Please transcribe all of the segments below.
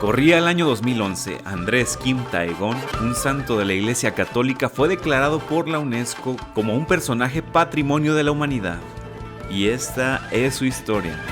Corría el año 2011, Andrés Kim Taegong, un santo de la Iglesia Católica, fue declarado por la UNESCO como un personaje patrimonio de la humanidad. Y esta es su historia.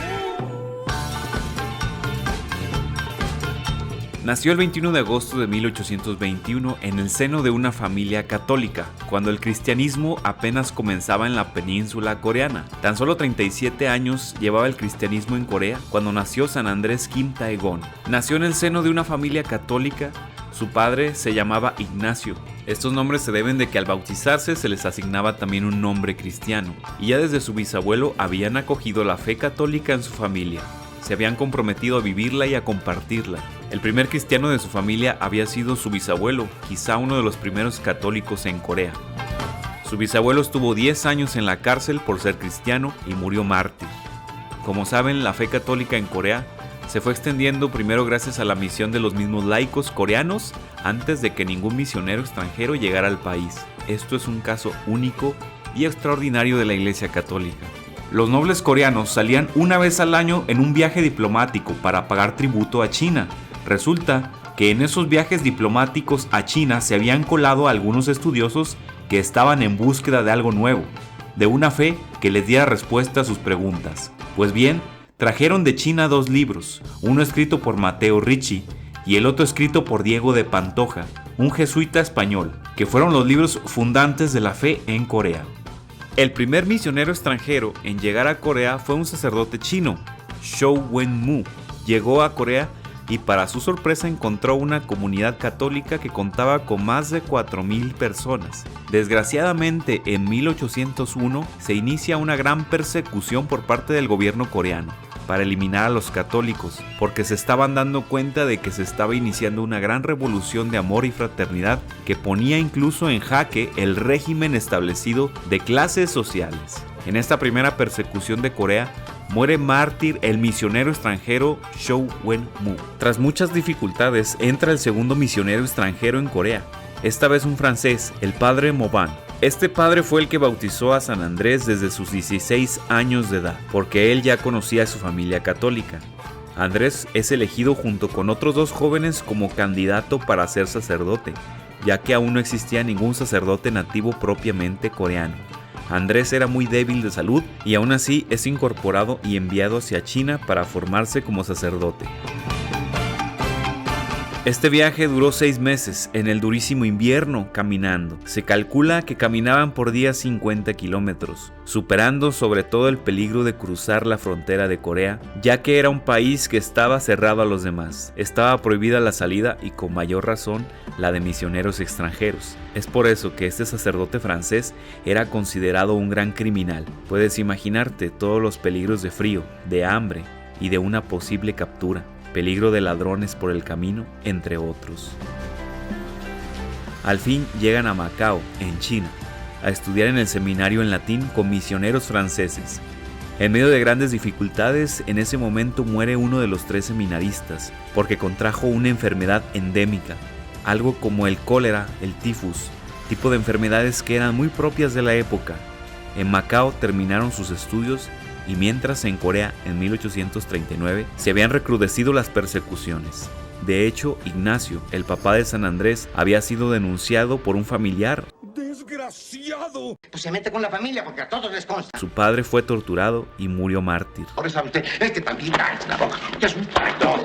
Nació el 21 de agosto de 1821 en el seno de una familia católica, cuando el cristianismo apenas comenzaba en la península coreana. Tan solo 37 años llevaba el cristianismo en Corea cuando nació San Andrés Kim Taegong. Nació en el seno de una familia católica. Su padre se llamaba Ignacio. Estos nombres se deben de que al bautizarse se les asignaba también un nombre cristiano, y ya desde su bisabuelo habían acogido la fe católica en su familia. Se habían comprometido a vivirla y a compartirla. El primer cristiano de su familia había sido su bisabuelo, quizá uno de los primeros católicos en Corea. Su bisabuelo estuvo 10 años en la cárcel por ser cristiano y murió mártir. Como saben, la fe católica en Corea se fue extendiendo primero gracias a la misión de los mismos laicos coreanos antes de que ningún misionero extranjero llegara al país. Esto es un caso único y extraordinario de la Iglesia Católica. Los nobles coreanos salían una vez al año en un viaje diplomático para pagar tributo a China. Resulta que en esos viajes diplomáticos a China se habían colado algunos estudiosos que estaban en búsqueda de algo nuevo, de una fe que les diera respuesta a sus preguntas. Pues bien, trajeron de China 2 libros, uno escrito por Matteo Ricci y el otro escrito por Diego de Pantoja, un jesuita español, que fueron los libros fundantes de la fe en Corea. El primer misionero extranjero en llegar a Corea fue un sacerdote chino, Shou Wen-mu. Llegó a Corea y para su sorpresa encontró una comunidad católica que contaba con más de 4,000 personas. Desgraciadamente, en 1801 se inicia una gran persecución por parte del gobierno coreano para eliminar a los católicos, porque se estaban dando cuenta de que se estaba iniciando una gran revolución de amor y fraternidad que ponía incluso en jaque el régimen establecido de clases sociales. En esta primera persecución de Corea, muere mártir el misionero extranjero Shou Wen-mu. Tras muchas dificultades, entra el segundo misionero extranjero en Corea, esta vez un francés, el padre Mauban. Este padre fue el que bautizó a San Andrés desde sus 16 años de edad, porque él ya conocía a su familia católica. Andrés es elegido junto con otros 2 jóvenes como candidato para ser sacerdote, ya que aún no existía ningún sacerdote nativo propiamente coreano. Andrés era muy débil de salud y aún así es incorporado y enviado hacia China para formarse como sacerdote. Este viaje duró 6 meses en el durísimo invierno caminando. Se calcula que caminaban por día 50 kilómetros, superando sobre todo el peligro de cruzar la frontera de Corea, ya que era un país que estaba cerrado a los demás. Estaba prohibida la salida y con mayor razón la de misioneros extranjeros. Es por eso que este sacerdote francés era considerado un gran criminal. Puedes imaginarte todos los peligros de frío, de hambre y de una posible captura. Peligro de ladrones por el camino, entre otros. Al fin llegan a Macao, en China, a estudiar en el seminario en latín con misioneros franceses. En medio de grandes dificultades, en ese momento muere uno de los 3 seminaristas, porque contrajo una enfermedad endémica, algo como el cólera, el tifus, tipo de enfermedades que eran muy propias de la época. En Macao terminaron sus estudios y mientras en Corea, en 1839, se habían recrudecido las persecuciones. De hecho, Ignacio, el papá de San Andrés, había sido denunciado por un familiar. ¡Desgraciado! Pues se mete con la familia porque a todos les consta. Su padre fue torturado y murió mártir. Ahora sabe usted, este también da la boca, que es un traidor.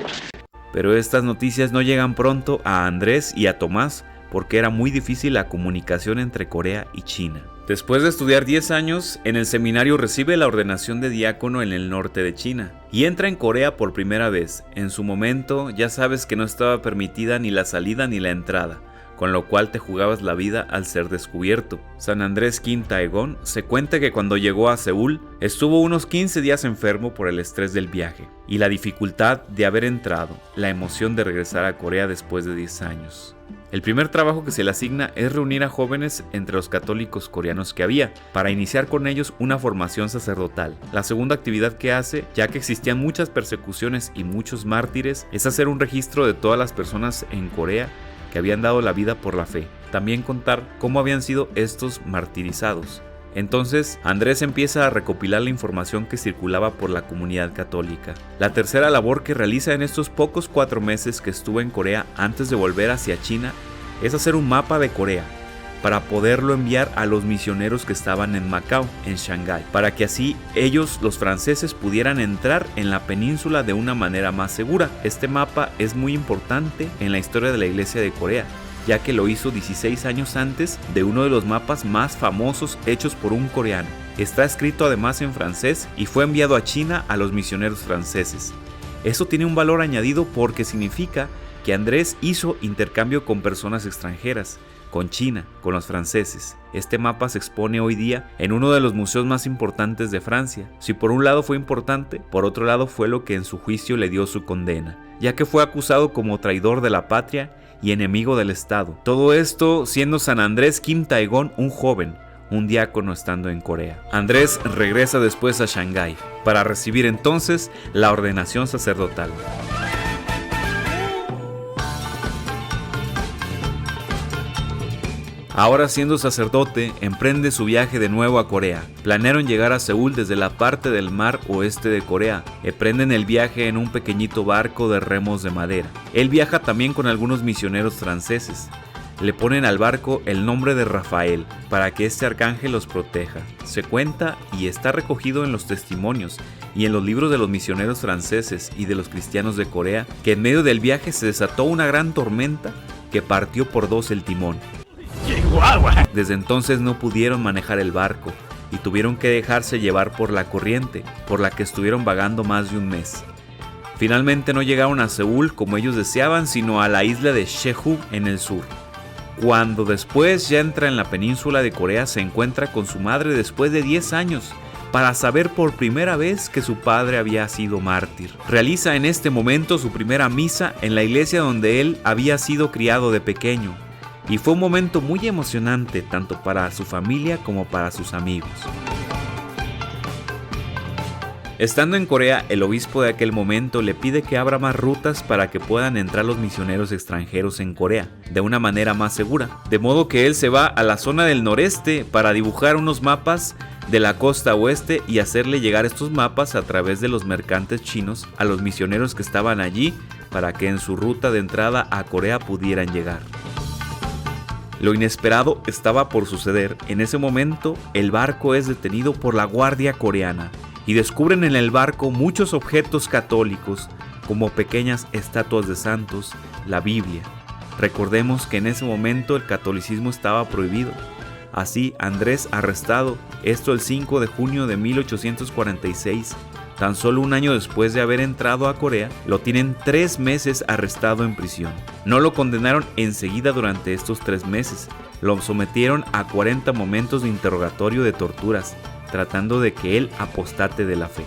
Pero estas noticias no llegan pronto a Andrés y a Tomás, porque era muy difícil la comunicación entre Corea y China. Después de estudiar 10 años, en el seminario recibe la ordenación de diácono en el norte de China y entra en Corea por primera vez. En su momento, ya sabes que no estaba permitida ni la salida ni la entrada, con lo cual te jugabas la vida al ser descubierto. San Andrés Kim Taegong se cuenta que cuando llegó a Seúl, estuvo unos 15 días enfermo por el estrés del viaje y la dificultad de haber entrado, la emoción de regresar a Corea después de 10 años. El primer trabajo que se le asigna es reunir a jóvenes entre los católicos coreanos que había, para iniciar con ellos una formación sacerdotal. La segunda actividad que hace, ya que existían muchas persecuciones y muchos mártires, es hacer un registro de todas las personas en Corea que habían dado la vida por la fe. También contar cómo habían sido estos martirizados. Entonces, Andrés empieza a recopilar la información que circulaba por la comunidad católica. La tercera labor que realiza en estos pocos 4 meses que estuvo en Corea antes de volver hacia China es hacer un mapa de Corea para poderlo enviar a los misioneros que estaban en Macao, en Shanghái, para que así ellos, los franceses, pudieran entrar en la península de una manera más segura. Este mapa es muy importante en la historia de la Iglesia de Corea, ya que lo hizo 16 años antes de uno de los mapas más famosos hechos por un coreano. Está escrito además en francés y fue enviado a China a los misioneros franceses. Eso tiene un valor añadido porque significa que Andrés hizo intercambio con personas extranjeras, con China, con los franceses. Este mapa se expone hoy día en uno de los museos más importantes de Francia. Si por un lado fue importante, por otro lado fue lo que en su juicio le dio su condena, ya que fue acusado como traidor de la patria y enemigo del Estado. Todo esto siendo San Andrés Kim Taegong un joven, un diácono estando en Corea. Andrés regresa después a Shanghái para recibir entonces la ordenación sacerdotal. Ahora siendo sacerdote, emprende su viaje de nuevo a Corea. Planearon llegar a Seúl desde la parte del mar oeste de Corea. Emprenden el viaje en un pequeñito barco de remos de madera. Él viaja también con algunos misioneros franceses. Le ponen al barco el nombre de Rafael para que este arcángel los proteja. Se cuenta y está recogido en los testimonios y en los libros de los misioneros franceses y de los cristianos de Corea que en medio del viaje se desató una gran tormenta que partió por 2 el timón. Desde entonces no pudieron manejar el barco y tuvieron que dejarse llevar por la corriente, por la que estuvieron vagando más de un mes. Finalmente no llegaron a Seúl como ellos deseaban, sino a la isla de Jeju en el sur. Cuando después ya entra en la península de Corea, se encuentra con su madre después de 10 años para saber por primera vez que su padre había sido mártir. Realiza en este momento su primera misa en la iglesia donde él había sido criado de pequeño. Y fue un momento muy emocionante tanto para su familia como para sus amigos. Estando en Corea, el obispo de aquel momento le pide que abra más rutas para que puedan entrar los misioneros extranjeros en Corea de una manera más segura. De modo que él se va a la zona del noreste para dibujar unos mapas de la costa oeste y hacerle llegar estos mapas a través de los mercantes chinos a los misioneros que estaban allí para que en su ruta de entrada a Corea pudieran llegar. Lo inesperado estaba por suceder. En ese momento, el barco es detenido por la guardia coreana y descubren en el barco muchos objetos católicos, como pequeñas estatuas de santos, la Biblia. Recordemos que en ese momento el catolicismo estaba prohibido. Así, Andrés arrestado, esto el 5 de junio de 1846, tan solo un año después de haber entrado a Corea, lo tienen 3 meses arrestado en prisión. No lo condenaron enseguida durante estos 3 meses, lo sometieron a 40 momentos de interrogatorio de torturas, tratando de que él apostate de la fe.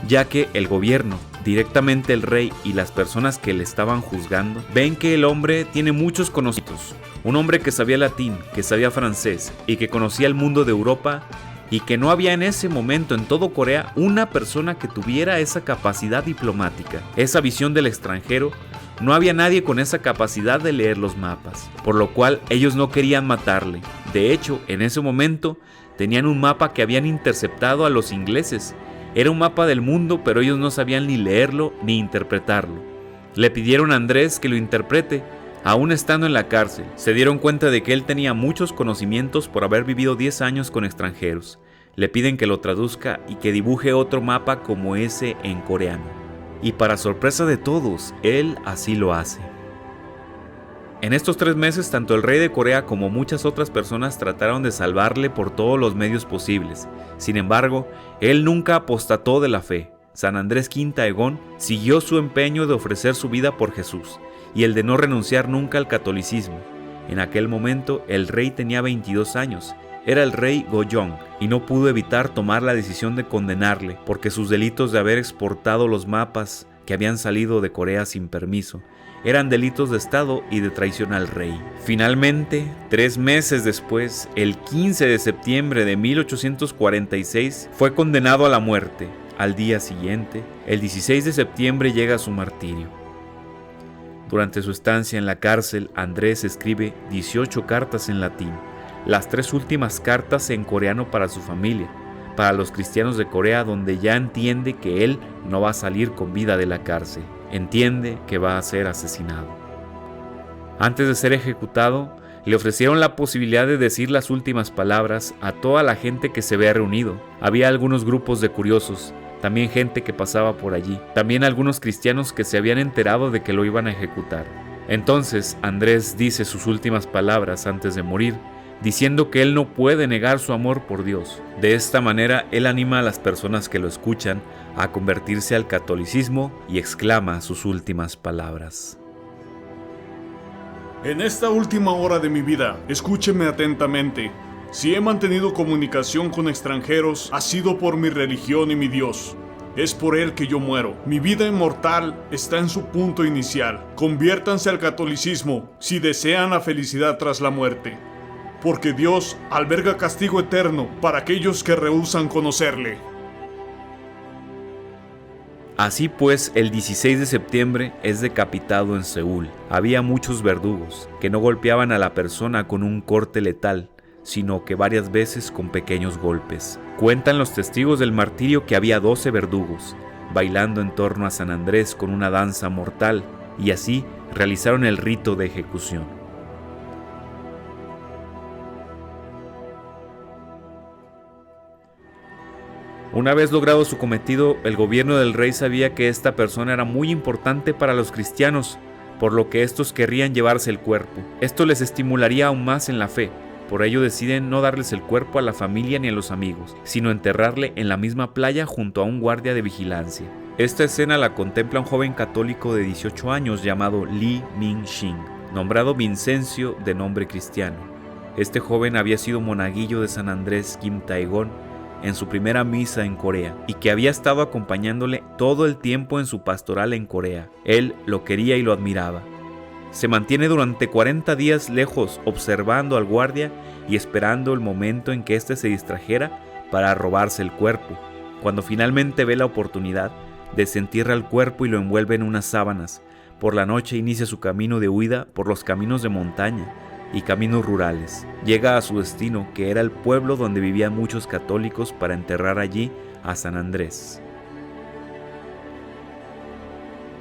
Ya que el gobierno, directamente el rey y las personas que le estaban juzgando, ven que el hombre tiene muchos conocimientos. Un hombre que sabía latín, que sabía francés y que conocía el mundo de Europa, y que no había en ese momento en todo Corea una persona que tuviera esa capacidad diplomática, esa visión del extranjero. No había nadie con esa capacidad de leer los mapas, por lo cual ellos no querían matarle. De hecho, en ese momento tenían un mapa que habían interceptado a los ingleses. Era un mapa del mundo, pero ellos no sabían ni leerlo ni interpretarlo. Le pidieron a Andrés que lo interprete, aún estando en la cárcel. Se dieron cuenta de que él tenía muchos conocimientos por haber vivido 10 años con extranjeros. Le piden que lo traduzca y que dibuje otro mapa como ese en coreano. Y para sorpresa de todos, él así lo hace. En estos 3 meses, tanto el rey de Corea como muchas otras personas trataron de salvarle por todos los medios posibles. Sin embargo, él nunca apostató de la fe. San Andrés Kim Taegong siguió su empeño de ofrecer su vida por Jesús y el de no renunciar nunca al catolicismo. En aquel momento, el rey tenía 22 años. Era el rey Gojong y no pudo evitar tomar la decisión de condenarle porque sus delitos de haber exportado los mapas que habían salido de Corea sin permiso eran delitos de Estado y de traición al rey. Finalmente, 3 meses después, el 15 de septiembre de 1846, fue condenado a la muerte. Al día siguiente, el 16 de septiembre, llega su martirio. Durante su estancia en la cárcel, Andrés escribe 18 cartas en latín, las 3 últimas cartas en coreano para su familia, para los cristianos de Corea, donde ya entiende que él no va a salir con vida de la cárcel, entiende que va a ser asesinado. Antes de ser ejecutado, le ofrecieron la posibilidad de decir las últimas palabras a toda la gente que se había reunido. Había algunos grupos de curiosos, también gente que pasaba por allí, también algunos cristianos que se habían enterado de que lo iban a ejecutar. Entonces Andrés dice sus últimas palabras antes de morir, diciendo que él no puede negar su amor por Dios. De esta manera, él anima a las personas que lo escuchan a convertirse al catolicismo y exclama sus últimas palabras. En esta última hora de mi vida, escúcheme atentamente. Si he mantenido comunicación con extranjeros, ha sido por mi religión y mi Dios. Es por él que yo muero. Mi vida inmortal está en su punto inicial. Conviértanse al catolicismo si desean la felicidad tras la muerte. Porque Dios alberga castigo eterno para aquellos que rehúsan conocerle. Así pues, el 16 de septiembre es decapitado en Seúl. Había muchos verdugos que no golpeaban a la persona con un corte letal, sino que varias veces con pequeños golpes. Cuentan los testigos del martirio que había 12 verdugos, bailando en torno a San Andrés con una danza mortal, y así realizaron el rito de ejecución. Una vez logrado su cometido, el gobierno del rey sabía que esta persona era muy importante para los cristianos, por lo que estos querrían llevarse el cuerpo. Esto les estimularía aún más en la fe. Por ello deciden no darles el cuerpo a la familia ni a los amigos, sino enterrarle en la misma playa junto a un guardia de vigilancia. Esta escena la contempla un joven católico de 18 años llamado Lee Min-shin, nombrado Vincencio de nombre cristiano. Este joven había sido monaguillo de San Andrés Kim Tae-gon en su primera misa en Corea y que había estado acompañándole todo el tiempo en su pastoral en Corea. Él lo quería y lo admiraba. Se mantiene durante 40 días lejos, observando al guardia y esperando el momento en que éste se distrajera para robarse el cuerpo. Cuando finalmente ve la oportunidad, desentierra el cuerpo y lo envuelve en unas sábanas. Por la noche inicia su camino de huida por los caminos de montaña y caminos rurales. Llega a su destino, que era el pueblo donde vivían muchos católicos, para enterrar allí a San Andrés.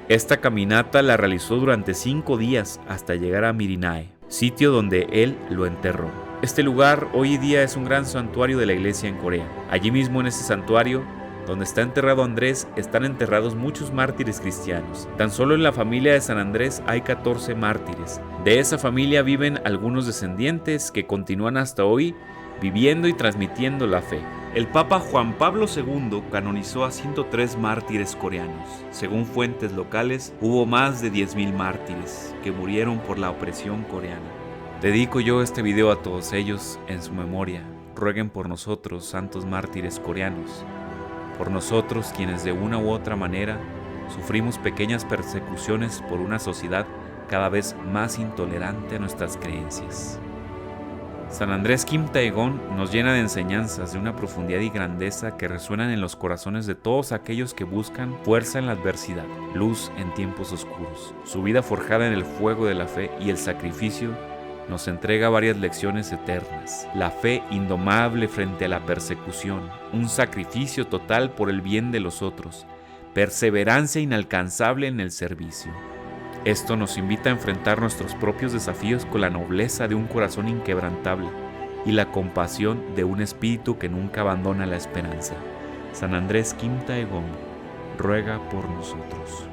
Esta caminata la realizó durante 5 días hasta llegar a Mirinae, sitio donde él lo enterró. Este lugar hoy día es un gran santuario de la iglesia en Corea. Allí mismo, en ese santuario donde está enterrado Andrés, están enterrados muchos mártires cristianos. Tan solo en la familia de San Andrés hay 14 mártires. De esa familia viven algunos descendientes que continúan hasta hoy viviendo y transmitiendo la fe. El Papa Juan Pablo II canonizó a 103 mártires coreanos. Según fuentes locales, hubo más de 10.000 mártires que murieron por la opresión coreana. Dedico yo este video a todos ellos en su memoria. Rueguen por nosotros, santos mártires coreanos, por nosotros quienes de una u otra manera sufrimos pequeñas persecuciones por una sociedad cada vez más intolerante a nuestras creencias. San Andrés Kim Tae-gon nos llena de enseñanzas de una profundidad y grandeza que resuenan en los corazones de todos aquellos que buscan fuerza en la adversidad, luz en tiempos oscuros. Su vida forjada en el fuego de la fe y el sacrificio nos entrega varias lecciones eternas. La fe indomable frente a la persecución, un sacrificio total por el bien de los otros, perseverancia inalcanzable en el servicio. Esto nos invita a enfrentar nuestros propios desafíos con la nobleza de un corazón inquebrantable y la compasión de un espíritu que nunca abandona la esperanza. San Andrés Kim Tae-gon ruega por nosotros.